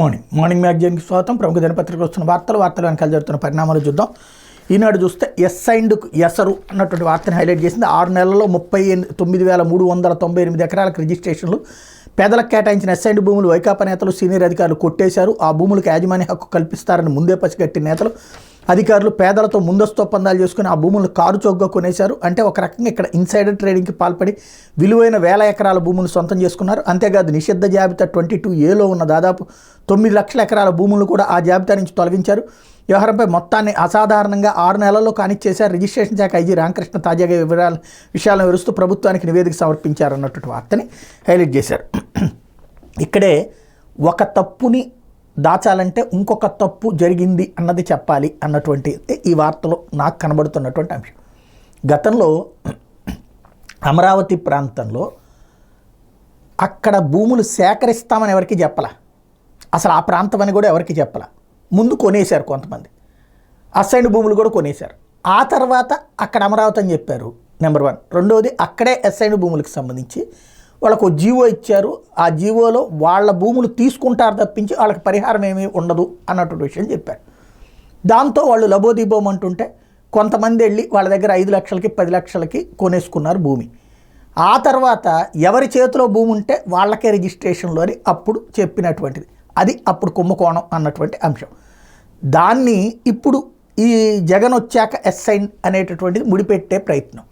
Morning మ్యాగజైన్కి స్వాగతం. ప్రముఖ దినపత్రికలు వస్తున్న వార్తలు వెనకాల జరుగుతున్న పరిణామాలు చూద్దాం. ఈనాడు చూస్తే ఎస్ఐండ్కు ఎసరు అన్నటువంటి వార్తని హైలైట్ చేసింది. 6 నెలల్లో 39,398 ఎకరాలకు రిజిస్ట్రేషన్లు. పేదలకు కేటాయించిన ఎస్ఐండ్ భూములు వైకాపా నేతలు సీనియర్ అధికారులు కొట్టేశారు. ఆ భూములకు యాజమాన్య హక్కు కల్పిస్తారని ముందే పసిగట్టిన నేతలు అధికారులు పేదలతో ముందస్తు ఒప్పందాలు చేసుకుని ఆ భూములను కారు చౌకగా కొనేశారు. అంటే ఒక రకంగా ఇక్కడ ఇన్సైడర్ ట్రేడింగ్కి పాల్పడి విలువైన వేల ఎకరాల భూములు సొంతం చేసుకున్నారు. అంతేకాదు నిషిద్ధ జాబితా 22A ఉన్న దాదాపు 9 లక్షల ఎకరాల భూములను కూడా ఆ జాబితా నుంచి తొలగించారు. వ్యవహారంపై మొత్తాన్ని అసాధారణంగా 6 నెలల్లో కానిచ్చేశారు. రిజిస్ట్రేషన్ శాఖ ఐజీ రామకృష్ణ తాజాగా విషయాలను వివరిస్తూ ప్రభుత్వానికి నివేదిక సమర్పించారన్నటువంటి వార్తని హైలైట్ చేశారు. ఇక్కడే ఒక తప్పుని దాచాలంటే ఇంకొక తప్పు జరిగింది అన్నది చెప్పాలి అన్నటువంటి ఈ వార్తలో నాకు కనబడుతున్నటువంటి అంశం. గతంలో అమరావతి ప్రాంతంలో అక్కడ భూములు సేకరిస్తామని ఎవరికి చెప్పాల, అసలు ఆ ప్రాంతం అని కూడా ఎవరికి చెప్పాల. ముందు కొనేశారు కొంతమంది, అసైన్డ్ భూములు కూడా కొనేశారు. ఆ తర్వాత అక్కడ అమరావతి అని చెప్పారు, నెంబర్ 1. రెండవది అక్కడే అసైన్డ్ భూములకు సంబంధించి వాళ్ళకు జీవో ఇచ్చారు. ఆ జీవోలో వాళ్ళ భూములు తీసుకుంటారు తప్పించి వాళ్ళకి పరిహారం ఏమీ ఉండదు అన్నటువంటి విషయం చెప్పారు. దాంతో వాళ్ళు లబోదీబోం అంటుంటే కొంతమంది వెళ్ళి వాళ్ళ దగ్గర 5 లక్షలకి 10 లక్షలకి కొనేసుకున్నారు భూమి. ఆ తర్వాత ఎవరి చేతిలో భూమి ఉంటే వాళ్ళకే రిజిస్ట్రేషన్లో అని అప్పుడు చెప్పినటువంటిది. అది అప్పుడు కుంభకోణం అన్నటువంటి అంశం. దాన్ని ఇప్పుడు ఈ జగన్ వచ్చాక ఎస్ఐన్ అనేటటువంటిది ముడిపెట్టే ప్రయత్నం.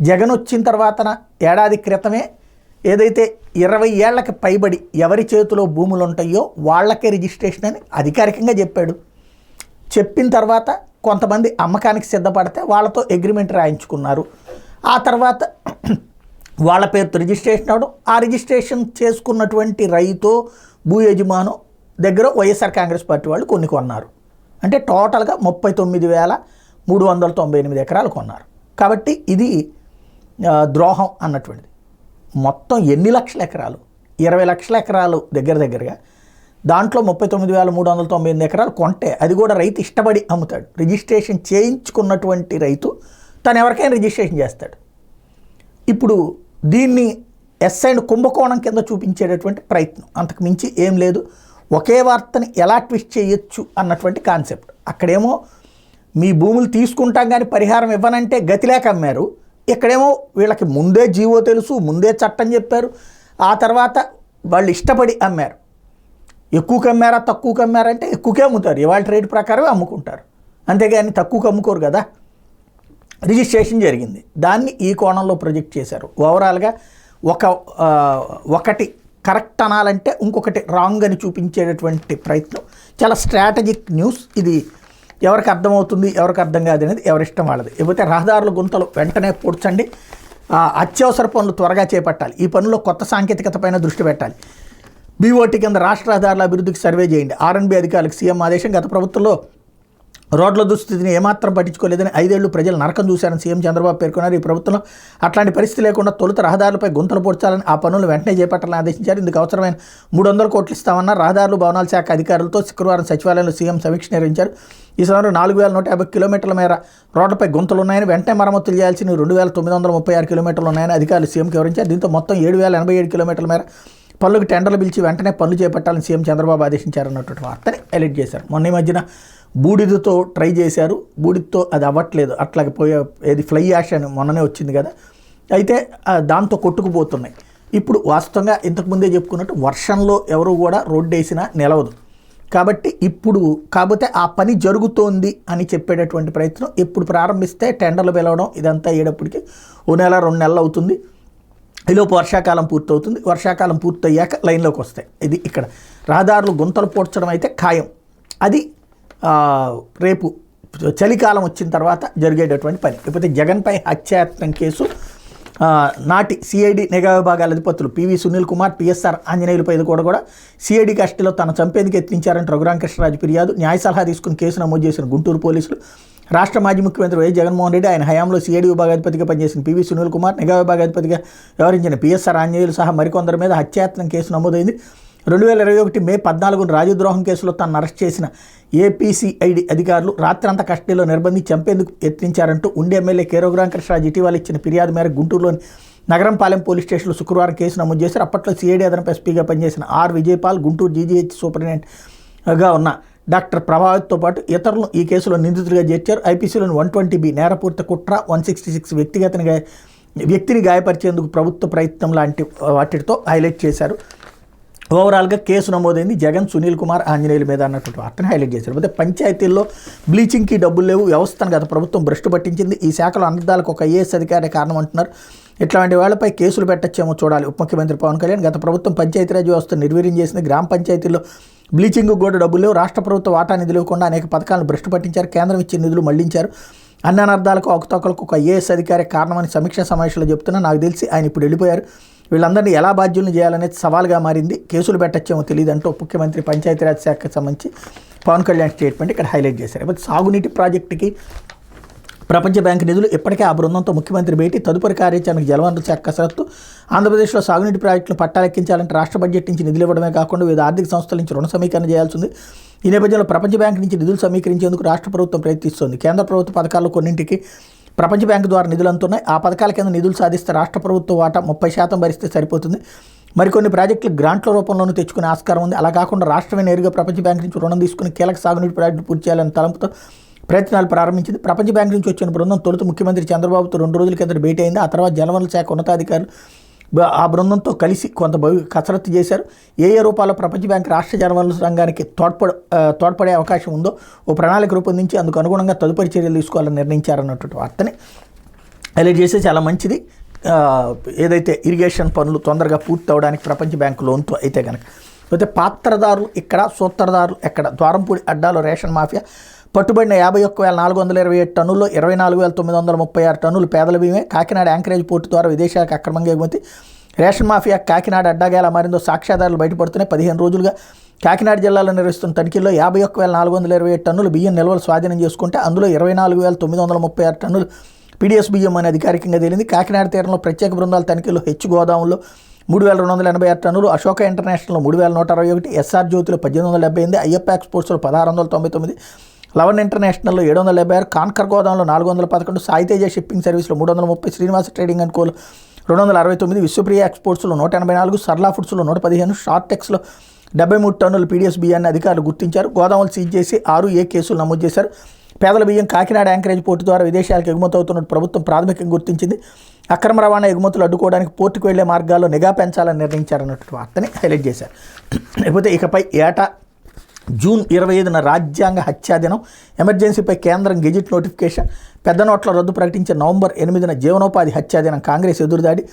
జగన్ వచ్చిన తర్వాత ఏడాది క్రితమే ఏదైతే 20 ఏళ్లకి పైబడి ఎవరి చేతిలో భూములు ఉంటాయో వాళ్ళకే రిజిస్ట్రేషన్ అని అధికారికంగా చెప్పాడు. చెప్పిన తర్వాత కొంతమంది అమ్మకానికి సిద్ధపడితే వాళ్ళతో అగ్రిమెంట్ రాయించుకున్నారు. ఆ తర్వాత వాళ్ళ పేరుతో రిజిస్ట్రేషన్ అవడం, ఆ రిజిస్ట్రేషన్ చేసుకున్నటువంటి రైతు భూ యజమాను దగ్గర వైఎస్ఆర్ కాంగ్రెస్ పార్టీ వాళ్ళు కొన్ని కొన్నారు. అంటే టోటల్గా 39,398 ఎకరాలు కొన్నారు. కాబట్టి ఇది ద్రోహం అన్నటువంటిది. మొత్తం ఎన్ని లక్షల ఎకరాలు? 20 లక్షల ఎకరాలు దగ్గరగా. దాంట్లో 39,398 ఎకరాలు కొంటే అది కూడా రైతు ఇష్టపడి అమ్ముతాడు. రిజిస్ట్రేషన్ చేయించుకున్నటువంటి రైతు తను ఎవరికైనా రిజిస్ట్రేషన్ చేస్తాడు. ఇప్పుడు దీన్ని ఎస్ఐండ్ కుంభకోణం కింద చూపించేటటువంటి ప్రయత్నం, అంతకు మించి ఏం లేదు. ఒకే వార్తని ఎలా ట్విస్ట్ చేయొచ్చు అన్నటువంటి కాన్సెప్ట్. అక్కడేమో మీ భూములు తీసుకుంటాం కానీ పరిహారం ఇవ్వనంటే గతిలేక అమ్మారు. ఇక్కడేమో వీళ్ళకి ముందే జీవో తెలుసు, ముందే చట్టం చెప్పారు. ఆ తర్వాత వాళ్ళు ఇష్టపడి అమ్మారు. ఎక్కువకి అమ్మారా తక్కువకి అమ్మారంటే ఎక్కువకే అమ్ముతారు, ఇవాళ రేటు ప్రకారమే అమ్ముకుంటారు. అంతేగాని తక్కువకి అమ్ముకోరు కదా. రిజిస్ట్రేషన్ జరిగింది, దాన్ని ఈ కోణంలో ప్రొజెక్ట్ చేశారు. ఓవరాల్గా ఒకటి కరెక్ట్ అనాలంటే ఇంకొకటి రాంగ్ అని చూపించేటటువంటి ప్రయత్నం. చాలా స్ట్రాటజిక్ న్యూస్ ఇది. ఎవరికి అర్థమవుతుంది ఎవరికి అర్థం కాదు అనేది ఎవరిష్టం వాళ్ళది. లేకపోతే రహదారుల గుంతలు వెంటనే పూడ్చండి, అత్యవసర పనులు త్వరగా చేపట్టాలి, ఈ పనుల్లో కొత్త సాంకేతికత పైన దృష్టి పెట్టాలి, బీఓటీ కింద రాష్ట్ర రహదారుల అభివృద్ధికి సర్వే చేయండి. ఆర్ఎన్బి అధికారులకు సీఎం ఆదేశం. గత ప్రభుత్వంలో రోడ్ల దుస్థితిని ఏమాత్రం పట్టించుకోలేదని 5 ఏళ్లు ప్రజలు నరకం చూశారని సీఎం చంద్రబాబు పేర్కొన్నారు. ఈ ప్రభుత్వంలో అట్లాంటి పరిస్థితి లేకుండా తొలుత రహదారులపై గుంతలు పూడ్చాలని, ఆ పనులు వెంటనే చేపట్టాలని ఆదేశించారు. ఇందుకు అవసరమైన 300 కోట్లు ఇస్తామన్నారు. రహదారులు భవనాల శాఖ అధికారులతో శుక్రవారం సచివాలయంలో సీఎం సమీక్ష నిర్వహించారు. ఈ సమయంలో 4,150 కిలోమీటర్ల మేర రోడ్లపై గుంతలు ఉన్నాయని, వెంటనే మరమ్మతులు చేయాల్సిన 2,936 కిలోమీటర్లు ఉన్నాయని అధికారులు సీఎంకి వివరించారు. దీంతో మొత్తం 7,087 కిలోమీటర్ల మేర పనులకు టెండర్లు పిలిచి వెంటనే పనులు చేపట్టాలని సీఎం చంద్రబాబు ఆదేశించారన్నటువంటి వార్తని హైలైట్ చేశారు. మొన్న ఈ మధ్యన బూడిదతో ట్రై చేశారు, బూడిదతో అది అవ్వట్లేదు. అట్లాగే ఏది ఫ్లై యాష్ అని మొన్ననే వచ్చింది కదా, అయితే దాంతో కొట్టుకుపోతున్నాయి. ఇప్పుడు వాస్తవంగా ఇంతకుముందే చెప్పుకున్నట్టు వర్షంలో ఎవరు కూడా రోడ్డు వేసినా నిలవదు. కాబట్టి ఇప్పుడు కాకపోతే ఆ పని జరుగుతోంది అని చెప్పేటటువంటి ప్రయత్నం. ఎప్పుడు ప్రారంభిస్తే టెండర్లు పిలవడం ఇదంతా అయ్యేటప్పటికి 1 నెల 2 నెలలు అవుతుంది. ఈలోపు వర్షాకాలం పూర్తవుతుంది. వర్షాకాలం పూర్తయ్యాక లైన్లోకి వస్తాయి. ఇది ఇక్కడ రహదారులు గుంతలు పూడ్చడం అయితే ఖాయం. అది రేపు చలికాలం వచ్చిన తర్వాత జరిగేటటువంటి పని. లేకపోతే జగన్పై హత్యాయత్నం కేసు నాటి సిఐడి నిఘా విభాగాల అధిపతులు పివి సునీల్ కుమార్, పిఎస్ఆర్ ఆంజనేయులపై కూడా సిఐడి కస్టడీలో తన చంపేందుకు యత్నించారంటే రఘురామకృష్ణరాజు ఫిర్యాదు. న్యాయ సలహా తీసుకుని కేసు నమోదు చేసిన గుంటూరు పోలీసులు. రాష్ట్ర మాజీ ముఖ్యమంత్రి వైఎస్ జగన్మోహన్ రెడ్డి, ఆయన హయాంలో సిఐడి విభాగాధిపతిగా పనిచేసిన పివి సునీల్ కుమార్, నిఘా విభాగాధిపతిగా వ్యవహరించిన పిఎస్ఆర్ ఆంజనేయులు సహా మరికొందరి మీద హత్యాయత్నం కేసు నమోదైంది. 2021 మే 14 రాజద్రోహం కేసులో తనను అరెస్ట్ చేసిన ఏపీసీఐడి అధికారులు రాత్రంతా కస్టడీలో నిర్బంధించి చంపేందుకు యత్నించారంటూ ఉండి ఎమ్మెల్యే కె రఘురామకృష్ణరాజు ఇటీవల ఇచ్చిన ఫిర్యాదు మేరకు గుంటూరులోని నగరంపాలెం పోలీస్ స్టేషన్లో శుక్రవారం కేసు నమోదు చేశారు. అప్పట్లో సిఐడి అదనపు ఎస్పీగా పనిచేసిన ఆర్ విజయపాల్, గుంటూరు జీజీహెచ్ సూపరింటెండెంట్గా ఉన్న డాక్టర్ ప్రభావత్తో పాటు ఇతరులను ఈ కేసులో నిందితుడిగా చేర్చారు. ఐపీసీలోని 120B నేరపూర్తి కుట్ర, 166 వ్యక్తిని గాయపరిచేందుకు ప్రభుత్వ ప్రయత్నం లాంటి వాటితో హైలైట్ చేశారు. ఓవరాల్గా కేసు నమోదైంది జగన్, సునీల్ కుమార్, ఆంజనేయుల మీద అన్నటువంటి వార్తను హైలైట్ చేశారు. అయితే పంచాయతీల్లో బ్లీచింగ్కి డబ్బులు లేవు, వ్యవస్థను గత ప్రభుత్వం భ్రష్టు పట్టించింది, ఈ శాఖలో అనర్థాలకు ఒక ఐఏఎస్ అధికారి కారణం అంటున్నారు. ఇట్లాంటి వాళ్ళపై కేసులు పెట్టచ్చేమో చూడాలి. ఉప ముఖ్యమంత్రి పవన్ కళ్యాణ్ గత ప్రభుత్వం పంచాయతీరాజ్ వ్యవస్థను నిర్వీర్యం చేసింది, గ్రామ పంచాయతీల్లో బ్లీచింగ్ కూడా డబ్బులు లేవు, రాష్ట్ర ప్రభుత్వ వాటా నిధులు ఇవ్వకుండా అనేక పథకాలను భ్రష్టు పట్టించారు, కేంద్రం ఇచ్చిన నిధులు మళ్లించారు, అన్ని అనర్థాలకు అవకతవకలకు ఒక ఐఏఎస్ అధికారి కారణమని సమీక్షా సమావేశంలో చెప్తున్నా. నాకు తెలిసి ఆయన ఇప్పుడు వెళ్ళిపోయారు, వీళ్ళందరినీ ఎలా బాధ్యులను చేయాలనేది సవాల్గా మారింది, కేసులు పెట్టచ్చేమో తెలియదు అంటూ ముఖ్యమంత్రి పంచాయతీరాజ్ శాఖకు సంబంధించి పవన్ కళ్యాణ్ స్టేట్మెంట్ ఇక్కడ హైలైట్ చేశారు. ఇప్పుడు సాగునీటి ప్రాజెక్టుకి ప్రపంచ బ్యాంకు నిధులు ఇప్పటికే ఆ బృందంతో ముఖ్యమంత్రి భేటీ, తదుపరి కార్యాచరణకు జలవనరుల శాఖ కసరత్తు. ఆంధ్రప్రదేశ్లో సాగునీటి ప్రాజెక్టులను పట్టాలెక్కించాలంటే రాష్ట్ర బడ్జెట్ నుంచి నిధులు ఇవ్వడమే కాకుండా వివిధ ఆర్థిక సంస్థల నుంచి రుణ సమీకరణ చేయాల్సి ఉంది. ఈ నేపథ్యంలో ప్రపంచ బ్యాంకు నుంచి నిధులు సమీకరించేందుకు రాష్ట్ర ప్రభుత్వం ప్రయత్నిస్తోంది. కేంద్ర ప్రభుత్వ పథకాల్లో కొన్నింటికి ప్రపంచ బ్యాంకు ద్వారా నిధులు అందుతున్నాయి. ఆ పథకాల కింద నిధులు సాధిస్తే రాష్ట్ర ప్రభుత్వ వాటా 30% భరిస్తే సరిపోతుంది. మరికొన్ని ప్రాజెక్టులు గ్రాంట్ల రూపంలోనూ తెచ్చుకునే ఆస్కారం ఉంది. అలా కాకుండా రాష్ట్రమే నేరుగా ప్రపంచ బ్యాంకు నుంచి రుణం తీసుకుని కీలక సాగునీటి ప్రాజెక్టులు పూర్తి చేయాలని తలంపుతో ప్రయత్నాలు ప్రారంభించింది. ప్రపంచ బ్యాంకు నుంచి వచ్చిన బృందం తొలుత ముఖ్యమంత్రి చంద్రబాబుతో 2 రోజుల కింద భేటీ అయింది. ఆ తర్వాత జలవనరుల శాఖ ఉన్నతాధికారులు ఆ బృందంతో కలిసి కొంత కసరత్తు చేశారు. ఏ రూపాల్లో ప్రపంచ బ్యాంకు రాష్ట్ర జలవనరుల రంగానికి తోడ్పడే అవకాశం ఉందో ఓ ప్రణాళిక రూపొందించి అందుకు అనుగుణంగా తదుపరి చర్యలు తీసుకోవాలని నిర్ణయించారన్నటువంటి వార్తని హైలైట్ చేస్తే చాలా మంచిది. ఏదైతే ఇరిగేషన్ పనులు తొందరగా పూర్తి అవడానికి ప్రపంచ బ్యాంకు లోన్తో అయితే కనుక. అయితే పాత్రదారులు ఇక్కడ, సూత్రధారులు ఎక్కడ? ద్వారంపూడి అడ్డాలో రేషన్ మాఫియా పట్టుబడిన 51,427 టన్నుల్లో 24,936 టన్నులు పేదల బియ్యమే. కాకినాడ యాంకరేజ్ పోర్టు ద్వారా విదేశాలకు అక్రమంగా ఎగుమతి. రేషన్ మాఫియా కాకినాడ అడ్డాగా ఎలా మారిందో సాక్ష్యాధారాలు బయటపడుతున్నాయి. 15 రోజులుగా కాకినాడ జిల్లాలో నిర్వహిస్తున్న తనిఖీల్లో 51,427 టన్నులు బియ్యం నిల్వలు స్వాధీనం చేసుకుంటే అందులో 24,936 టన్నులు పీడీఎస్ బియ్యం అని అధికారికంగా తేలింది. కాకినాడ తీరంలో ప్రత్యేక బృందాల తనిఖీల్లో హెచ్ గోదాములో 3,286 టన్నులు, అశోక ఇంటర్నేషనల్లో 3,161, ఎస్ఆర్ జ్యోతిలో 1,878, అయ్యప్ప ఎక్స్పోర్ట్స్లో 1,699, లవన్ ఇంటర్నేషనల్లో 776, కాన్కర్ గోదాంలో 411, సాయితేజ షిప్పింగ్ సర్వీస్లో 330, శ్రీనివాస ట్రేడింగ్ అండ్ కోలో 269, విశ్వప్రియ ఎక్స్పోర్ట్స్లో 184, సర్లా ఫుడ్స్లో 115, షార్టెక్స్లో 73 టన్నులు పీడీఎస్ బియ్యాన్ని అధికారులు గుర్తించారు. గోదాములు సీజ్ చేసి 6 కేసులు నమోదు చేశారు. పేదల బియ్యం కాకినాడ యాంకరేజ్ పోర్టు ద్వారా విదేశాలకు ఎగుమతి అవుతున్నట్టు ప్రభుత్వం ప్రాథమికంగా గుర్తించింది. అక్రమ రవాణా ఎగుమతులు అడ్డుకోవడానికి పోర్టుకు వెళ్లే మార్గాల్లో నిఘా పెంచాలని నిర్ణయించారన్నట్టు వార్తని హైలైట్ చేశారు. లేకపోతే ఇకపై ఏటా జూన్ 25న రాజ్యాంగ హత్యా దినం. ఎమర్జెన్సీపై కేంద్రం గెజిట్ నోటిఫికేషన్. పెద్ద నోట్ల రద్దు ప్రకటించిన నవంబర్ 8న జీవనోపాధి హత్యా దినం. కాంగ్రెస్ ఎదురుదాడి.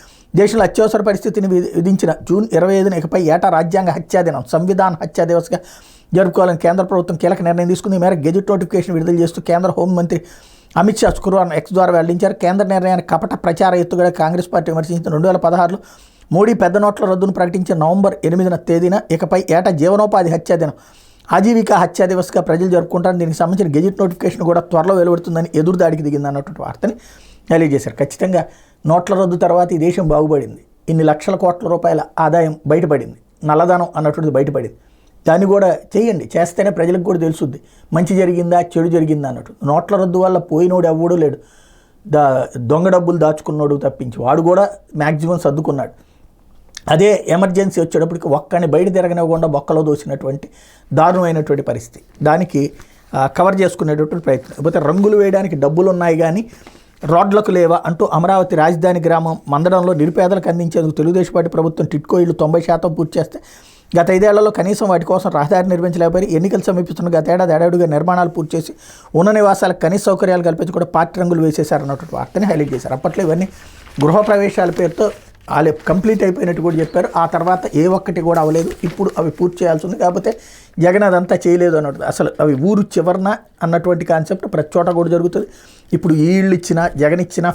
దేశంలో అత్యవసర పరిస్థితిని విధించిన జూన్ 25న ఇకపై ఏటా రాజ్యాంగ హత్యా దినం, సంవిధాన హత్యా దివస్గా జరుపుకోవాలని కేంద్ర ప్రభుత్వం కీలక నిర్ణయం తీసుకుంది. ఈ మేరకు గెజిట్ నోటిఫికేషన్ విడుదల చేస్తూ కేంద్ర హోంమంత్రి అమిత్ షా శుక్రవారం ఎక్స్ ద్వారా వెల్లడించారు. కేంద్ర నిర్ణయాన్ని కపట ప్రచార ఎత్తుగడ కాంగ్రెస్ పార్టీ విమర్శించిన 2016లో మోడీ పెద్ద నోట్ల రద్దును ప్రకటించిన నవంబర్ 8న తేదీన ఇకపై ఏటా జీవనోపాధి హత్యా దినం, ఆజీవిక హత్యా దివస్గా ప్రజలు జరుపుకుంటారు. దీనికి సంబంధించిన గెజిట్ నోటిఫికేషన్ కూడా త్వరలో వెలువడుతుందని ఎదురుదాడికి దిగింది అన్నటువంటి వార్తని హైలైట్ చేశారు. ఖచ్చితంగా నోట్ల రద్దు తర్వాత ఈ దేశం బాగుపడింది. ఇన్ని లక్షల కోట్ల రూపాయల ఆదాయం బయటపడింది, నల్లధనం అన్నటువంటిది బయటపడింది. దాన్ని కూడా చేయండి, చేస్తేనే ప్రజలకు కూడా తెలుసుద్ది మంచి జరిగిందా చెడు జరిగిందా అన్నట్టు. నోట్ల రద్దు వల్ల పోయినోడు ఎవ్వడూ లేడు, దొంగ డబ్బులు దాచుకున్నాడు తప్పించి వాడు కూడా మ్యాక్సిమం సర్దుకున్నాడు. అదే ఎమర్జెన్సీ వచ్చేటప్పటికి ఒక్కడిని బయట తిరగనివ్వకుండా బొక్కలో దోసినటువంటి దారుణమైనటువంటి పరిస్థితి. దానికి కవర్ చేసుకునేటటువంటి ప్రయత్నం. లేకపోతే రంగులు వేయడానికి డబ్బులు ఉన్నాయి కానీ రోడ్లకు లేవా అంటూ అమరావతి రాజధాని గ్రామం మందడంలో నిరుపేదలకు అందించేందుకు తెలుగుదేశం పార్టీ ప్రభుత్వం టిట్కో ఇళ్లు 90% పూర్తి చేస్తే గత 5 ఏళ్లలో కనీసం వాటి కోసం రహదారి నిర్మించలేకపోయి ఎన్నికలు సమీపిస్తున్న గత ఏడాదిగా నిర్మాణాలు పూర్తి చేసి ఉన్న నివాసాలకు కనీస సౌకర్యాలు కల్పించి కూడా పార్టీ రంగులు వేసేశారన్నటువంటి వార్తని హైలైట్ చేశారు. అప్పట్లో ఇవన్నీ గృహప్రవేశాల పేరుతో వాళ్ళు కంప్లీట్ అయిపోయినట్టు కూడా చెప్పారు. ఆ తర్వాత ఏ ఒక్కటి కూడా అవ్వలేదు. ఇప్పుడు అవి పూర్తి చేయాల్సి ఉంది. కాకపోతే జగన్ అదంతా చేయలేదు అన్నట్టు. అసలు అవి ఊరు చివరన అన్నటువంటి కాన్సెప్ట్ ప్రతి చోట కూడా జరుగుతుంది. ఇప్పుడు ఈ ఇళ్ళు ఇచ్చినా జగన్ ఇచ్చినా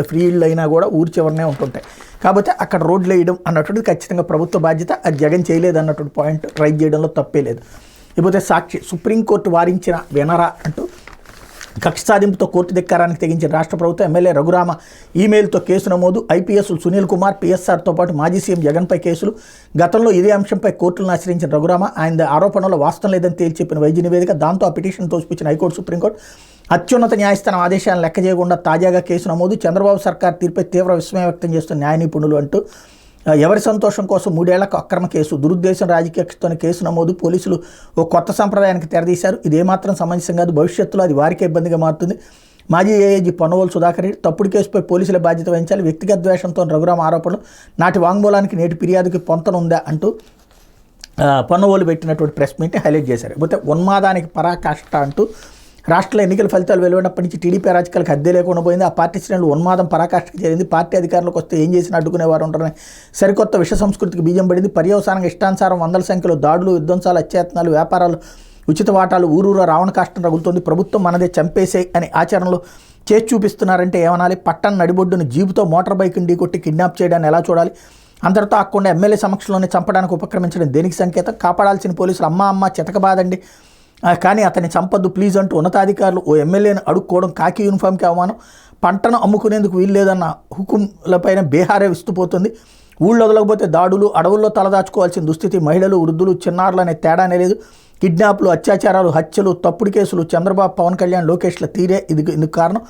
ఫ్రీ ఇళ్ళు అయినా కూడా ఊరు చివరనే ఉంటుంటాయి. కాకపోతే అక్కడ రోడ్లు వేయడం అన్నటువంటిది ఖచ్చితంగా ప్రభుత్వ బాధ్యత. అది జగన్ చేయలేదు అన్నటువంటి పాయింట్ రైజ్ చేయడంలో తప్పే లేదు. ఇకపోతే సాక్షి సుప్రీంకోర్టు వారించిన వినరా అంటూ కక్ష సాధింపుతో కోర్టు ధిక్కారానికి తెగించిన రాష్ట్ర ప్రభుత్వం ఎమ్మెల్యే రఘురామ ఈమెయిల్తో కేసు నమోదు. ఐపీఎస్లు సునీల్ కుమార్, పిఎస్ఆర్తో పాటు మాజీ సీఎం జగన్పై కేసులు. గతంలో ఇదే అంశంపై కోర్టులను ఆశ్రయించిన రఘురామ ఆయన ఆరోపణలో వాస్తవం లేదని తేల్చి చెప్పిన వైద్య నివేదిక. దాంతో ఆ పిటిషన్ తోసిపుచ్చిన హైకోర్టు, సుప్రీంకోర్టు అత్యున్నత న్యాయస్థానం ఆదేశాలను లెక్క చేయకుండా తాజాగా కేసు నమోదు. చంద్రబాబు సర్కార్ తీర్పై తీవ్ర విస్మయం వ్యక్తం చేస్తున్న న్యాయ నిపుణులు అంటూ ఎవరి సంతోషం కోసం 3 ఏళ్లకు అక్రమ కేసు, దురుద్దేశం రాజకీయతోనే కేసు నమోదు. పోలీసులు ఓ కొత్త సంప్రదాయానికి తెరదీశారు. ఇది ఏమాత్రం సమంజసం కాదు, భవిష్యత్తులో అది వారికే ఇబ్బందిగా మారుతుంది. మాజీ ఏఏజీ పొన్నవోలు సుధాకర్ రెడ్డి తప్పుడు కేసుపై పోలీసుల బాధ్యత వహించాలి. వ్యక్తిగత ద్వేషంతో రఘురామ ఆరోపణలు, నాటి వాంగ్మూలానికి నేటి ఫిర్యాదుకి పొంతనుందా అంటూ పొన్నవోలు పెట్టినటువంటి ప్రెస్ మీట్ని హైలైట్ చేశారు. పోతే ఉన్మాదానికి పరాకాష్ట అంటూ రాష్ట్రంలో ఎన్నికల ఫలితాలు వెలువడినప్పటి నుంచి టీడీపీ రాజకీయాలకు హద్దే లేకుండా పోయింది. ఆ పార్టీ శ్రేణులు ఉన్మాదం పరాకాష్ఠకి చేరింది. పార్టీ అధికారులకు వస్తే ఏం చేసినా అడ్డుకునేవారు ఉంటారని సరికొత్త విష సంస్కృతికి బీజం పడింది. పర్యవసానంగా ఇష్టానుసారం వందల సంఖ్యలో దాడులు, విధ్వంసాలు, అత్యాయత్నాలు, వ్యాపారాలు, ఉచిత వాటాలు, ఊరూరా రావణ కాష్టం రగులుతుంది. ప్రభుత్వం మనదే చంపేసే అని ఆచరణలో చేసి చూపిస్తున్నారంటే ఏమనాలి? పట్టణ నడిబొడ్డును జీబుతో మోటార్ బైక్ని ఢీకొట్టి కిడ్నాప్ చేయడాన్ని ఎలా చూడాలి? అందరితో ఆకుండా ఎమ్మెల్యే సమక్షంలోనే చంపడానికి ఉపక్రమించడం దేనికి సంకేతం? కాపాడాల్సిన పోలీసులు అమ్మ చితకబాదండి, కానీ అతన్ని చంపొద్దు ప్లీజ్ అంటూ ఉన్నతాధికారులు ఓ ఎమ్మెల్యేని అడుక్కోవడం కాకి యూనిఫామ్కి అవమానం. పంటను అమ్ముకునేందుకు వీల్లేదన్న హుకుంలపైన బీహారే విస్తుపోతుంది. ఊళ్ళో వదలకపోతే దాడులు, అడవుల్లో తలదాచుకోవాల్సిన దుస్థితి. మహిళలు, వృద్ధులు, చిన్నారులు అనే తేడానే లేదు. కిడ్నాప్లు, అత్యాచారాలు, హత్యలు, తప్పుడు కేసులు. చంద్రబాబు, పవన్ కళ్యాణ్, లోకేష్ల తీరే ఇందుకు కారణం.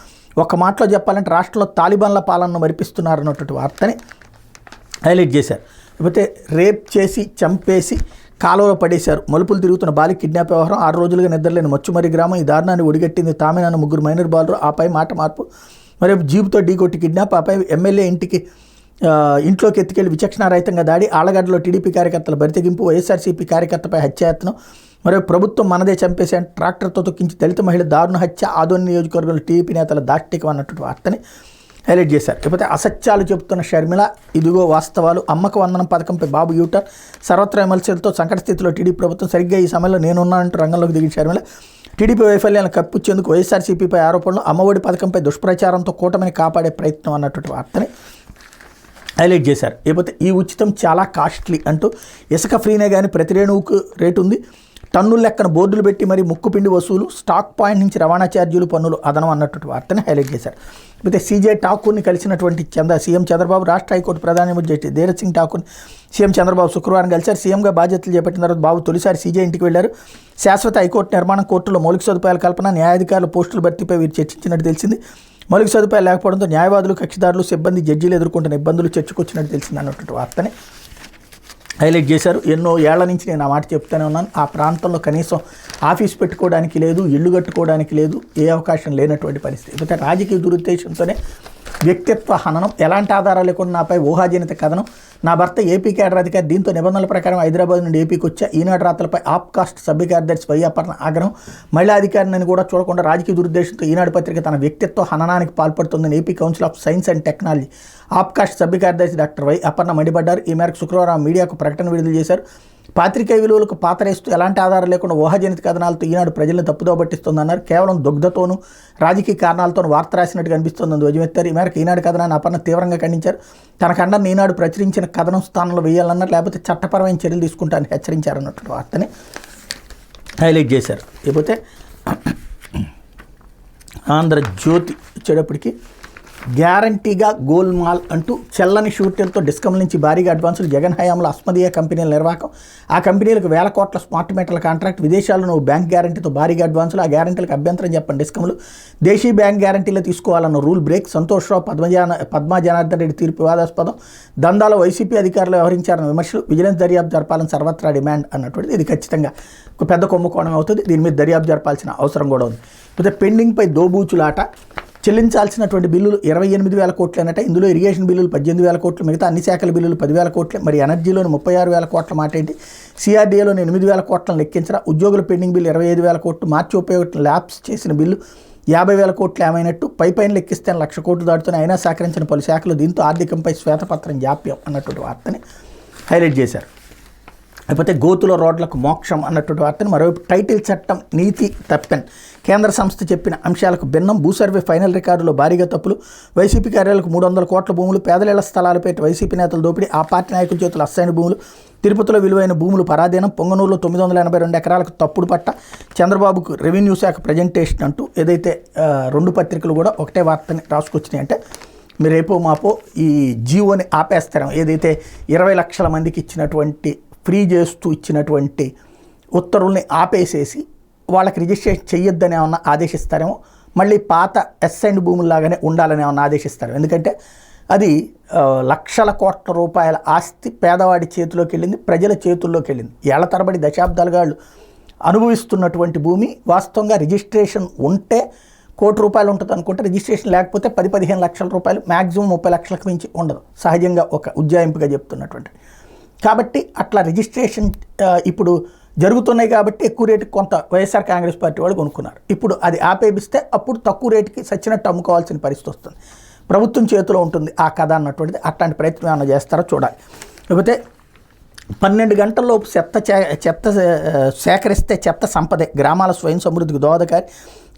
ఒక్క మాటలో చెప్పాలంటే రాష్ట్రంలో తాలిబాన్ల పాలనను మరిపిస్తున్నారన్నటువంటి వార్తని హైలైట్ చేశారు. లేకపోతే రేప్ చేసి చంపేసి కాలువలో పడేశారు. మలుపులు తిరుగుతున్న బాలి కిడ్నాప్ వ్యవహారం. 6 రోజులుగా నిద్రలేని మచ్చుమరి గ్రామం. ఈ దారుణాన్ని ఒడిగట్టింది తామినాను 3 మైనర్ బాలురు. ఆపై మాట మార్పు. మరేపు జీబుతో ఢీకొట్టి కిడ్నాప్. ఆపై ఎమ్మెల్యే ఇంట్లోకి ఎత్తుకెళ్లి విచక్షణారహితంగా దాడి. ఆళ్లగడ్డలో టీడీపీ కార్యకర్తల బరితెగింపు. వైఎస్ఆర్సీపీ కార్యకర్తపై హత్యాయత్నం. మరో ప్రభుత్వం మనదే చంపేసి ట్రాక్టర్తో తొక్కించి దళిత మహిళ దారుణ హత్య. ఆదోని నియోజకవర్గంలో టీడీపీ నేతల దాష్టికం అన్నటువంటి వార్తని హైలైట్ చేశారు. లేకపోతే అసత్యాలు చెబుతున్న షర్మిల, ఇదిగో వాస్తవాలు. అమ్మకు వందనం పథకంపై బాబు యూటర్. సర్వత్రా విమర్శలతో సంకట స్థితిలో టీడీపీ ప్రభుత్వం. సరిగ్గా ఈ సమయంలో నేనున్నానంటూ రంగంలోకి దిగిన షర్మిల టీడీపీ వైఫల్యాలను కప్పిచ్చేందుకు వైఎస్ఆర్సీపీపై ఆరోపణలు. అమ్మఒడి పథకంపై దుష్ప్రచారంతో కూటమిని కాపాడే ప్రయత్నం అన్నటువంటి వార్తని హైలైట్ చేశారు. లేకపోతే ఈ ఉచితం చాలా కాస్ట్లీ అంటూ ఇసుక ఫ్రీనే కానీ ప్రతి రేణువుకు రేటు ఉంది. టన్నుల లెక్కన బోర్డులు పెట్టి మరి ముక్కుపిండి వసూలు. స్టాక్ పాయింట్ నుంచి రవాణా ఛార్జీలు, పన్నులు అదనం అన్నటువంటి వార్తని హైలైట్ చేశారు. అయితే సీజే ఠాకూర్ని కలిసినటువంటి సీఎం చంద్రబాబు, రాష్ట్ర హైకోర్టు ప్రధాన న్యాయమూర్తి ధీరజ్ సింగ్ ఠాకూర్ని సీఎం చంద్రబాబు శుక్రవారం కలిశారు. సీఎంగా బాధ్యతలు చేపట్టిన తర్వాత బాబు తొలిసారి సీజే ఇంటికి వెళ్లారు. శాశ్వత హైకోర్టు నిర్మాణం, కోర్టులో మౌలిక సదుపాయాల కల్పన, న్యాయాధికారుల పోస్టుల భర్తీపై వీరు చర్చించినట్టు తెలిసింది. మౌలిక సదుపాయాలు లేకపోవడంతో న్యాయవాదులు, కక్షిదారులు, సిబ్బంది, జడ్జీలు ఎదుర్కొంటున్న ఇబ్బందులు చర్చకొచ్చినట్టు తెలిసింది అన్నటువంటి వార్తని హైలైట్ చేశారు. ఎన్నో ఏళ్ల నుంచి నేను ఆ మాట చెప్తూనే ఉన్నాను. ఆ ప్రాంతంలో కనీసం ఆఫీస్ పెట్టుకోవడానికి లేదు, ఇల్లు కట్టుకోవడానికి లేదు, ఏ అవకాశం లేనటువంటి పరిస్థితి. అయితే రాజకీయ దురుద్దేశంతోనే వ్యక్తిత్వ హననం, ఎలాంటి ఆధారాలు లేకుండా నాపై ఊహాజనిత కథనం. నా భర్త ఏపీ కేడర్ అధికారి, దీంతో నిబంధనల ప్రకారం హైదరాబాద్ నుండి ఏపీకి వచ్చా. ఈనాడు రాత్రులపై ఆప్కాస్ట్ సభ్య కార్యదర్శి వైయాపరణ ఆగ్రహం. మహిళా అధికారిని కూడా చూడకుండా రాజకీయ దురుద్దేశంతో ఈనాడు పత్రిక తన వ్యక్తిత్వ హననానికి పాల్పడుతుందని AP council of science and technology APCOST సభ్య కార్యదర్శి డాక్టర్ వై అపర్ణ మండిపడ్డారు. ఈ మేరకు శుక్రవారం మీడియాకు ప్రకటన విడుదల చేశారు. పాత్రికేయ విలువలకు పాతరేస్తూ ఎలాంటి ఆధారం లేకుండా ఊహాజనిత కథనాలతో ఈనాడు ప్రజలను తప్పుదో పట్టిస్తోందన్నారు. కేవలం దుగ్ధతోనూ రాజకీయ కారణాలతోనూ వార్త రాసినట్టు కనిపిస్తోందని ధ్వజమెత్తారు. ఈ మేరకు ఈనాడు కథనాన్ని అపర్ణ తీవ్రంగా ఖండించారు. తన ఖండాన్ని ఈనాడు ప్రచురించిన కథనం స్థానంలో వేయాలన్నారు, లేకపోతే చట్టపరమైన చర్యలు తీసుకుంటారని హెచ్చరించారన్నట్టు వార్తని హైలైట్ చేశారు. లేకపోతే ఆంధ్రజ్యోతి వచ్చేటప్పటికి గ్యారంటీగా గోల్మాల్ అంటూ చెల్లని షూరిటీలతో డిస్కమ్ నుంచి భారీగా అడ్వాన్సులు. జగన్ హయాంలో అస్మదీయ కంపెనీల నిర్వాహకం. ఆ కంపెనీలకు 1000 కోట్ల స్మార్ట్ మీటర్ల కాంట్రాక్ట్. విదేశాల్లో బ్యాంక్ గ్యారంటీతో భారీగా అడ్వాన్సులు. ఆ గ్యారంటీలకు అభ్యంతరం చెప్పండి డిస్కమ్లు. దేశీ బ్యాంక్ గ్యారంటీలు తీసుకోవాలన్న రూల్ బ్రేక్. సంతోష్ రావు, పద్మా జనార్దన్ రెడ్డి తీర్పు వివాదాస్పదం. దందాలో వైసీపీ అధికారులు వ్యవహరించారన్న విమర్శలు. విజిలెన్స్ దర్యాప్తు జరపాలని సర్వత్రా డిమాండ్ అన్నటువంటిది. ఇది ఖచ్చితంగా ఒక పెద్ద కుంభకోణం అవుతుంది. దీని మీద దర్యాప్తు జరపాల్సిన అవసరం కూడా ఉంది. అయితే పెండింగ్పై దోబూచులాట. చెల్లించాల్సినటువంటి బిల్లులు 28,000 కోట్లనట. ఇందులో ఇరిగేషన్ బిల్లులు 18,000 కోట్లు, మిగతా అన్ని శాఖల బిల్లులు 10,000 కోట్లే. మరి ఎనర్జీలోని 36,000 కోట్ల మాట ఏంటి? సిఆర్డీఏలోని 8,000 కోట్లను లెక్కించరా? ఉద్యోగుల పెండింగ్ బిల్లు 25,000 కోట్లు. మార్చి 31 ల్యాబ్స్ చేసిన బిల్లు 50,000 కోట్లు ఏమైనట్టు. పైన లెక్కిస్తే 1,00,000 కోట్లు దాటుతున్నాయి. అయినా సహకరించిన పలు శాఖలు. దీంతో ఆర్థికంపై శ్వేతపత్రం జాప్యం అన్నటువంటి వార్తని హైలైట్ చేశారు. లేకపోతే గోతుల రోడ్లకు మోక్షం అన్నటువంటి వార్తను. మరోవైపు టైటిల్ చట్టం నీతి తప్పెన్, కేంద్ర సంస్థ చెప్పిన అంశాలకు భిన్నం, భూ సర్వే ఫైనల్ రికార్డులో భారీగా తప్పులు, వైసీపీ కార్యాలకు 300 కోట్ల భూములు, పేదల స్థలాలపై వైసీపీ నేతల దోపిడీ, ఆ పార్టీ నాయకుల చేతులు అస్సైన్ భూములు, తిరుపతిలో విలువైన భూములు పరాధీనం, పొంగనూరులో 982 ఎకరాలకు తప్పుడు పట్ట, చంద్రబాబుకు రెవెన్యూ శాఖ ప్రజెంటేషన్ అంటూ ఏదైతే 2 పత్రికలు కూడా ఒకటే వార్తని రాసుకొచ్చినాయి. అంటే మీరు రేపో మాపో ఈ జియోని ఆపేస్తారం, ఏదైతే 20 లక్షల మందికి ఇచ్చినటువంటి ఫ్రీ చేస్తూ ఇచ్చినటువంటి ఉత్తర్వుల్ని ఆపేసేసి వాళ్ళకి రిజిస్ట్రేషన్ చెయ్యొద్దని ఏమన్నా ఆదేశిస్తారేమో, మళ్ళీ పాత ఎస్ఐండ్ భూముల్లాగానే ఉండాలని ఏమన్నా ఆదేశిస్తారు. ఎందుకంటే అది లక్షల కోట్ల రూపాయల ఆస్తి పేదవాడి చేతిలోకి వెళ్ళింది, ప్రజల చేతుల్లోకి వెళ్ళింది. ఏళ్ల తరబడి దశాబ్దాలుగా అనుభవిస్తున్నటువంటి భూమి వాస్తవంగా రిజిస్ట్రేషన్ ఉంటే ₹1,00,00,000 ఉంటుంది అనుకుంటే, రిజిస్ట్రేషన్ లేకపోతే 10-15 లక్షల రూపాయలు, మ్యాక్సిమం 30 లక్షలకు మించి ఉండదు సహజంగా ఒక ఉజ్జాయింపుగా చెప్తున్నటువంటి. కాబట్టి అట్లా రిజిస్ట్రేషన్ ఇప్పుడు జరుగుతున్నాయి కాబట్టి ఎక్కువ రేటుకి కొంత వైఎస్ఆర్ కాంగ్రెస్ పార్టీ వాళ్ళు కొనుక్కున్నారు. ఇప్పుడు అది ఆపేపిస్తే అప్పుడు తక్కువ రేటుకి సచ్చినట్టు అమ్ముకోవాల్సిన పరిస్థితి వస్తుంది. ప్రభుత్వం చేతిలో ఉంటుంది ఆ కథ అన్నటువంటిది. అట్లాంటి ప్రయత్నం ఏమైనా చేస్తారో చూడాలి. లేకపోతే 12 గంటల్లోపు చెత్త సేకరిస్తే చెత్త సంపదే, గ్రామాల స్వయం సమృద్ధికి దోహదకారి,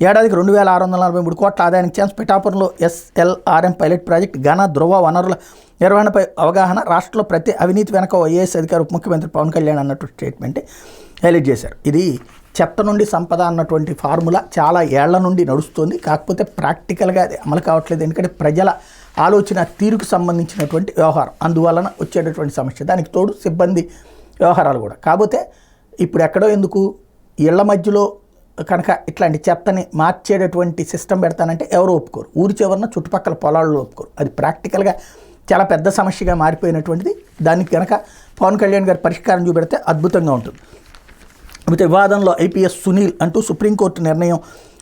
ఏడాదికి 2,643 కోట్ల ఆదాయానికి ఛాన్స్, పిఠాపురంలో SLRM పైలట్ ప్రాజెక్ట్, ఘన ధృవ వనరుల నిర్వహణపై అవగాహన, రాష్ట్రంలో ప్రతి అవినీతి వెనక ఐఏఎస్ అధికారి ఉప ముఖ్యమంత్రి పవన్ కళ్యాణ్ అన్నట్టు స్టేట్మెంట్ హైలైట్ చేశారు. ఇది చెత్త నుండి సంపద అన్నటువంటి ఫార్ములా చాలా ఏళ్ల నుండి నడుస్తుంది, కాకపోతే ప్రాక్టికల్గా అది అమలు కావట్లేదు. ఎందుకంటే ప్రజల ఆలోచన తీరుకు సంబంధించినటువంటి వ్యవహారం, అందువలన వచ్చేటటువంటి సమస్య, దానికి తోడు సిబ్బంది వ్యవహారాలు కూడా. కాకపోతే ఇప్పుడు ఎక్కడో ఎందుకు ఇళ్ల మధ్యలో కనుక ఇట్లాంటి చెత్తని మార్చేటటువంటి సిస్టమ్ పెడతానంటే ఎవరు ఒప్పుకోరు, ఊరి చివరన చుట్టుపక్కల పొలాల్లో ఒప్పుకోరు. అది ప్రాక్టికల్గా చాలా పెద్ద సమస్యగా మారిపోయినటువంటిది. దానికి కనుక పవన్ కళ్యాణ్ గారు పరిష్కారం చూపెడితే అద్భుతంగా ఉంటుంది. అయితే వివాదంలో ఐపీఎస్ సునీల్ అంటూ సుప్రీంకోర్టు నిర్ణయం,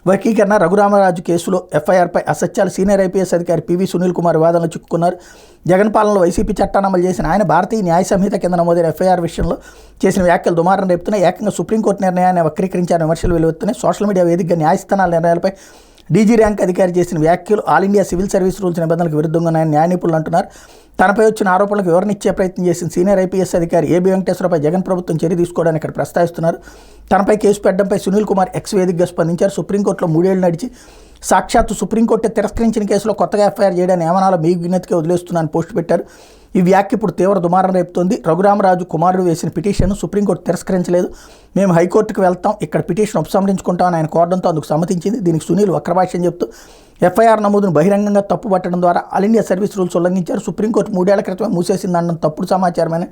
వర్గీకరణ, రఘురామరాజు కేసులో ఎఫ్ఐఆర్పై అసత్యాలు, సీనియర్ ఐపీఎస్ అధికారి పివి సునీల్ కుమార్ వివాదంలో చిక్కుకున్నారు. జగన్ పాలనలో వైసీపీ చట్టాన్ని అమలు చేసిన ఆయన భారతీయ న్యాయ సంహిత కింద నమోదైన ఎఫ్ఐఆర్ విషయంలో చేసిన వ్యాఖ్యలు దుమారం రేపుతున్నాయి. ఏకంగా సుప్రీంకోర్టు నిర్ణయాన్ని వక్రీకరించారని విమర్శలు వెలువెత్తున్నాయి. సోషల్ మీడియా వేదికగా న్యాయస్థానాల నిర్ణయాలపై డీజీ ర్యాంక్ అధికారి చేసిన వ్యాఖ్యలు all India civil service rules నిబంధనలకు విరుద్ధంగా ఉన్నాయని న్యాయ నిపుణులు అంటున్నారు. తనపై వచ్చిన ఆరోపణలకు వివరణ ఇచ్చే ప్రయత్నం చేసిన సీనియర్ ఐపీఎస్ అధికారి ఏబీ వెంకటేశ్వరపై జగన్ ప్రభుత్వం చర్య తీసుకోవడానికి ఇక్కడ ప్రస్తావిస్తున్నారు. తనపై కేసు పెట్టడంపై సునీల్ కుమార్ ఎక్స్ వేదికగా స్పందించారు. సుప్రీంకోర్టులో 3 ఏళ్లు నడిచి సాక్షాత్తు సుప్రీంకోర్టు తిరస్కరించిన కేసులో కొత్తగా ఎఫ్ఐఆర్ చేయడాన్ని ఏమనాలో మీ విజ్ఞతకే వదిలేస్తున్నానని పోస్టు పెట్టారు. ఈ వ్యాఖ్య ఇప్పుడు తీవ్ర దుమారం రేపుతోంది. రఘురామరాజు కుమారుడు వేసిన పిటిషన్ను సుప్రీంకోర్టు తిరస్కరించలేదు. మేము హైకోర్టుకు వెళ్తాం, ఇక్కడ పిటిషన్ ఉపసంహరించుకుంటామని ఆయన కోరడంతో అందుకు సమ్మతించింది. దీనికి సునీల్ వక్రభాష్యం చెప్తూ ఎఫ్ఐఆర్ నమోదును బహిరంగంగా తప్పుపట్టడం ద్వారా ఆల్ ఇండియా సర్వీస్ రూల్స్ ఉల్లంఘించారు. సుప్రీంకోర్టు 3 ఏళ్ల క్రితమే మూసేసిందన్న తప్పుడు సమాచారమని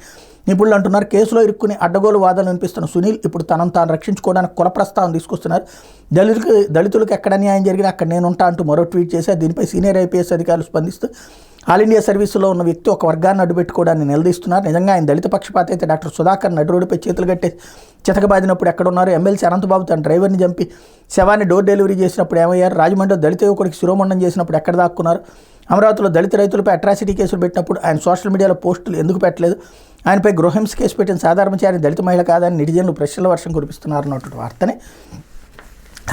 నిపుణులు అంటున్నారు. కేసులో ఇరుక్కుని అడ్డగోలు వాదనలు వినిపిస్తున్న సునీల్ ఇప్పుడు తనను తాను రక్షించుకోవడానికి కుల ప్రస్తావన తీసుకొస్తున్నారు. దళితులకు ఎక్కడ న్యాయం జరిగినా అక్కడ నేనుంటా అంటూ మరో ట్వీట్ చేశారు. దీనిపై సీనియర్ ఐపీఎస్ అధికారులు స్పందిస్తూ ఆల్ ఇండియా సర్వీసులో ఉన్న వ్యక్తి ఒక వర్గాన్ని అడ్డుపెట్టుకోవడాన్ని నిలదీస్తున్నారు. నిజంగా ఆయన దళిత పక్షపాత అయితే డాక్టర్ సుధాకర్ నడురోడ్డుపై చేతులు కట్టే చితకబాదినప్పుడు ఎక్కడున్నారు? ఎమ్మెల్సీ అనంతబాబు తన డ్రైవర్ని చంపి శవాన్ని డోర్ డెలివరీ చేసినప్పుడు ఏమయ్యారు? రాజమండ్రిలో దళిత యువకుడికి శిరోమండనం చేసినప్పుడు ఎక్కడ దాక్కున్నారు? అమరావతిలో దళిత రైతులపై అట్రాసిటీ కేసులు పెట్టినప్పుడు ఆయన సోషల్ మీడియాలో పోస్టులు ఎందుకు పెట్టలేదు? ఆయనపై గృహహింస కేసు పెట్టిన సాధారణచారి దళిత మహిళ కాదని నెటిజన్లు ప్రశ్నల వర్షం కురిపిస్తున్నారు అన్నటువంటి వార్తని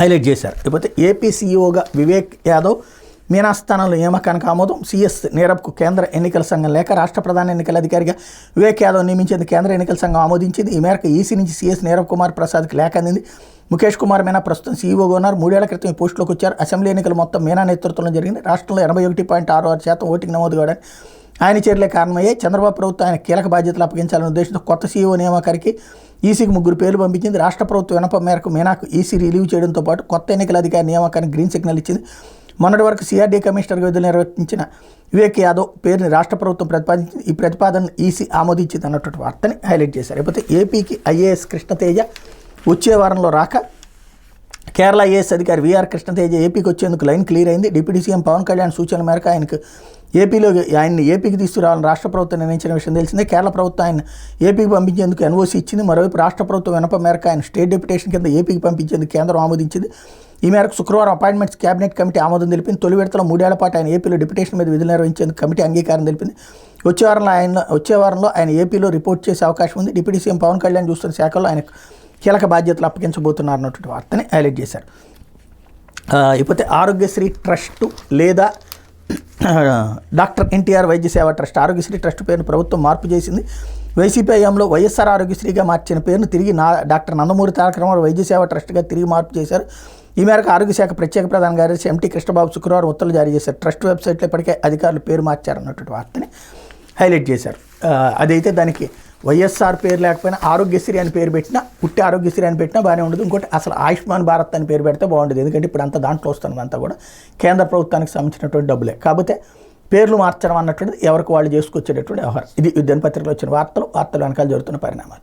హైలైట్ చేశారు. లేకపోతే ఏపీ సీఈఓగా వివేక్ యాదవ్ మీనాస్థానంలో నియామకానికి ఆమోదం, సీఎస్ నీరబ్కు కేంద్ర ఎన్నికల సంఘం లేఖ, రాష్ట్ర ప్రధాన ఎన్నికల అధికారిగా వివేక్ యాదవ్ నియమించేందుకు కేంద్ర ఎన్నికల సంఘం ఆమోదించింది. ఈ మేరకు ఈసీ నుంచి సీఎస్ నీరబ్ కుమార్ ప్రసాద్కి లేఖ అందింది. ముఖేష్ కుమార్ మీనా ప్రస్తుతం సీఈఓగా ఉన్నారు. 3 ఏళ్ల క్రితం ఈ పోస్టులోకి వచ్చారు. అసెంబ్లీ ఎన్నికలు మొత్తం మీనా నేతృత్వంలో జరిగింది. రాష్ట్రంలో 81.66% ఓటింగ్ నమోదు కావడానికి ఆయన చర్యలే కారణమయ్యాయి. చంద్రబాబు ప్రభుత్వం ఆయన కీలక బాధ్యతలు అప్పగించాలనే ఉద్దేశంతో కొత్త సీఈఓ నియామకానికి ఈసీకి 3 పేర్లు పంపించింది. రాష్ట్ర ప్రభుత్వ వినపం మేరకు మీనాకు ఈసీ రిలీవ్ చేయడంతో పాటు కొత్త ఎన్నికల అధికారి నియామకానికి గ్రీన్ సిగ్నల్ ఇచ్చింది. మొన్నటి వరకు సిఆర్డీ కమిషనర్గా విధులు నిర్వర్తించిన వివేక్ యాదవ్ పేరుని రాష్ట్ర ప్రభుత్వం ప్రతిపాదించింది. ఈ ప్రతిపాదన ఈసీ ఆమోదించింది అన్నటువంటి వార్తని హైలైట్ చేశారు. లేకపోతే ఏపీకి ఐఏఎస్ కృష్ణతేజ వచ్చే వారంలో రాక, కేరళ ఐఏఎస్ అధికారి వీఆర్ కృష్ణతేజ ఏపీకి వచ్చేందుకు లైన్ క్లియర్ అయింది. డిప్యూటీ సీఎం పవన్ కళ్యాణ్ సూచనల మేరకు ఆయన్ని ఏపీకి తీసుకురావాలని రాష్ట్ర ప్రభుత్వం నిర్ణయించిన విషయం తెలిసిందే. కేరళ ప్రభుత్వం ఆయన ఏపీకి పంపించేందుకు ఎన్ఓసీ ఇచ్చింది. మరోవైపు రాష్ట్ర ప్రభుత్వం వినపం మేరకు ఆయన స్టేట్ డెప్యుటేషన్ కింద ఏపీకి పంపించేందుకు కేంద్రం ఆమోదించింది. ఈ మేరకు శుక్రవారం అపాయింట్మెంట్స్ క్యాబినెట్ కమిటీ ఆమోదం తెలిపింది. తొలి విడతలో 3 ఏళ్ల పాటు ఆయన ఏపీలో డిప్యుటేషన్ మీద విధులు నిర్వహించేందుకు కమిటీ అంగీకారం తెలిపింది. వచ్చే వారంలో ఆయన ఏపీలో రిపోర్ట్ చేసే అవకాశం ఉంది. డిప్యూటీ సీఎం పవన్ కళ్యాణ్ చూస్తున్న శాఖలో ఆయన కీలక బాధ్యతలు అప్పగించబోతున్నారు అన్నటువంటి వార్తని హైలైట్ చేశారు. ఇకపోతే ఆరోగ్యశ్రీ ట్రస్టు లేదా డాక్టర్ ఎన్టీఆర్ వైద్య సేవా ట్రస్ట్ ఆరోగ్యశ్రీ ట్రస్ట్ పేరును ప్రభుత్వం మార్పు చేసింది. వైసీపీ హయాంలో వైఎస్ఆర్ ఆరోగ్యశ్రీగా మార్చిన పేరును తిరిగి డాక్టర్ నందమూరి తారక రామారావు వైద్య సేవా ట్రస్ట్గా తిరిగి మార్పు చేశారు. ఈ మేరకు ఆరోగ్య శాఖ ప్రత్యేక ప్రధాన కార్యదర్శి ఎంటీ కృష్ణబాబు శుక్రవారం ఉత్తర్వులు జారీ చేశారు. ట్రస్ట్ వెబ్సైట్లో ఇప్పటికే అధికారులు పేరు మార్చారన్నటువంటి వార్తని హైలైట్ చేశారు. అదైతే దానికి వైఎస్ఆర్ పేరు లేకపోయినా ఆరోగ్యశ్రీ అని పేరు పెట్టినా, పుట్టి ఆరోగ్యశ్రీ అని పెట్టినా బాగానే ఉండదు. ఇంకోటి అసలు ఆయుష్మాన్ భారత్ అని పేరు పెడితే బాగుండదు. ఎందుకంటే ఇప్పుడు అంతా దాంట్లో వస్తున్నదంతా కూడా కేంద్ర ప్రభుత్వానికి సంబంధించినటువంటి డబ్బులే. కాకపోతే పేర్లు మార్చడం అన్నటువంటిది ఎవరికి వాళ్ళు చేసుకొచ్చేటటువంటి వ్యవహారం. ఇది దినపత్రికలో వచ్చిన వార్తలు వెనకాల జరుగుతున్న పరిణామాలు.